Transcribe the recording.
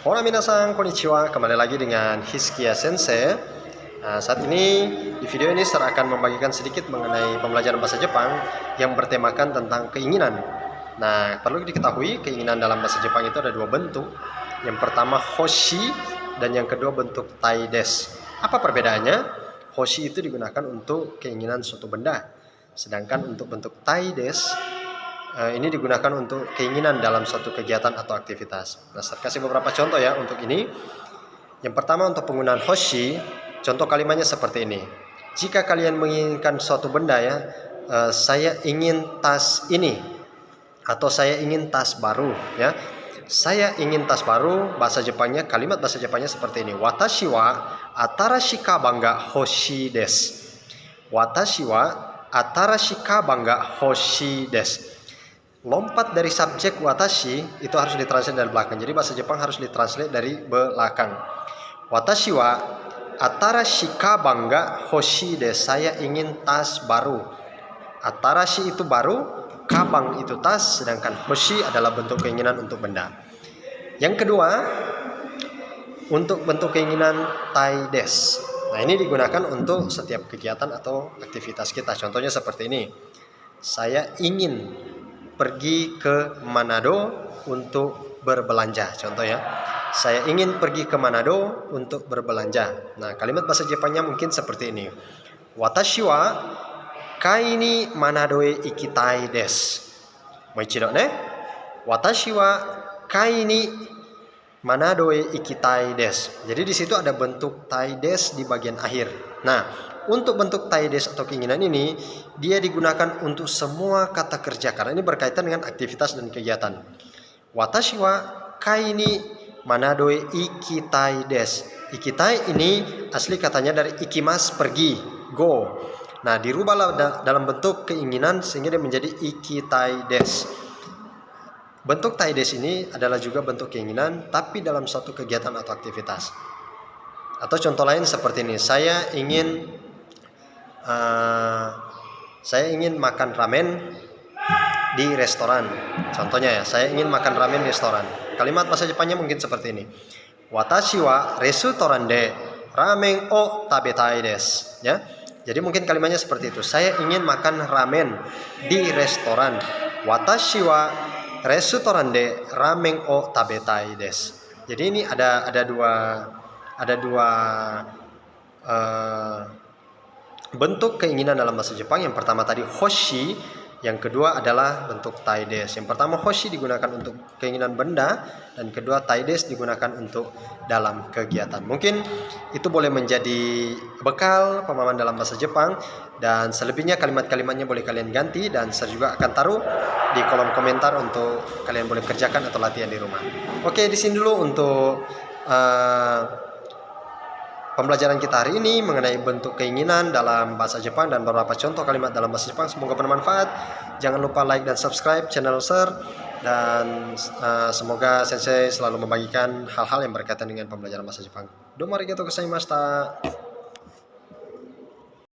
Hora minasan, konnichiwa. Kembali lagi dengan Hiskia Sensei. Saat ini di video ini saya akan membagikan sedikit mengenai pembelajaran bahasa Jepang yang bertemakan tentang keinginan. Nah, perlu diketahui keinginan dalam bahasa Jepang itu ada dua bentuk. Yang pertama hoshi dan yang kedua bentuk tai desu. Apa perbedaannya? Hoshi itu digunakan untuk keinginan suatu benda, sedangkan untuk bentuk tai desu ini digunakan untuk keinginan dalam suatu kegiatan atau aktivitas. Nah, saya kasih beberapa contoh ya untuk ini. Yang pertama untuk penggunaan hoshi, contoh kalimatnya seperti ini. Jika kalian menginginkan suatu benda ya, saya ingin tas ini atau saya ingin tas baru ya. Saya ingin tas baru, bahasa Jepangnya, kalimat bahasa Jepangnya seperti ini. Watashi wa atarashi kaban ga hoshi desu. Watashi wa atarashi kaban ga hoshi desu. Lompat dari subjek watashi itu harus ditranslate dari belakang. Jadi bahasa Jepang harus ditranslate dari belakang. Watashi wa atarashi kaban ga hoshi desu. Saya ingin tas baru. Atarashi itu baru, kaban itu tas, sedangkan hoshi adalah bentuk keinginan untuk benda. Yang kedua, untuk bentuk keinginan tai desu. Nah, ini digunakan untuk setiap kegiatan atau aktivitas kita. Contohnya seperti ini. Saya ingin pergi ke Manado untuk berbelanja. Contoh ya, saya ingin pergi ke Manado untuk berbelanja. Nah, kalimat bahasa Jepangnya mungkin seperti ini. Watashi wa kai ni Manado e ikitai desu. Moichido ne. Watashi wa kai ni Manado e ikitai desu. Jadi di situ ada bentuk tai desu di bagian akhir. Nah, untuk bentuk tai desu atau keinginan ini, dia digunakan untuk semua kata kerja karena ini berkaitan dengan aktivitas dan kegiatan. Watashi wa kai ni Manado e ikitai desu. Ikitai ini asli katanya dari ikimas, pergi, go. Nah, dirubahlah dalam bentuk keinginan sehingga dia menjadi ikitai desu. Bentuk tai desu ini adalah juga bentuk keinginan tapi dalam suatu kegiatan atau aktivitas. Atau contoh lain seperti ini, saya ingin makan ramen di restoran. Contohnya ya, saya ingin makan ramen di restoran. Kalimat bahasa Jepangnya mungkin seperti ini. Watashi wa restoran de ramen o tabetai desu. Ya. Jadi mungkin kalimatnya seperti itu. Saya ingin makan ramen di restoran. Watashi wa restoran de ramen o tabetai desu. Jadi ini ada dua bentuk keinginan dalam bahasa Jepang. Yang pertama tadi hoshi, yang kedua adalah bentuk tai desu. Yang pertama hoshi digunakan untuk keinginan benda, dan kedua tai desu digunakan untuk dalam kegiatan. Mungkin itu boleh menjadi bekal pemahaman dalam bahasa Jepang, dan selebihnya kalimat-kalimatnya boleh kalian ganti, dan saya juga akan taruh di kolom komentar untuk kalian boleh kerjakan atau latihan di rumah. Oke, di sini dulu untuk pembelajaran kita hari ini mengenai bentuk keinginan dalam bahasa Jepang dan beberapa contoh kalimat dalam bahasa Jepang. Semoga bermanfaat. Jangan lupa like dan subscribe channel Sir, dan semoga Sensei selalu membagikan hal-hal yang berkaitan dengan pembelajaran bahasa Jepang. Domo arigatou gozaimashita.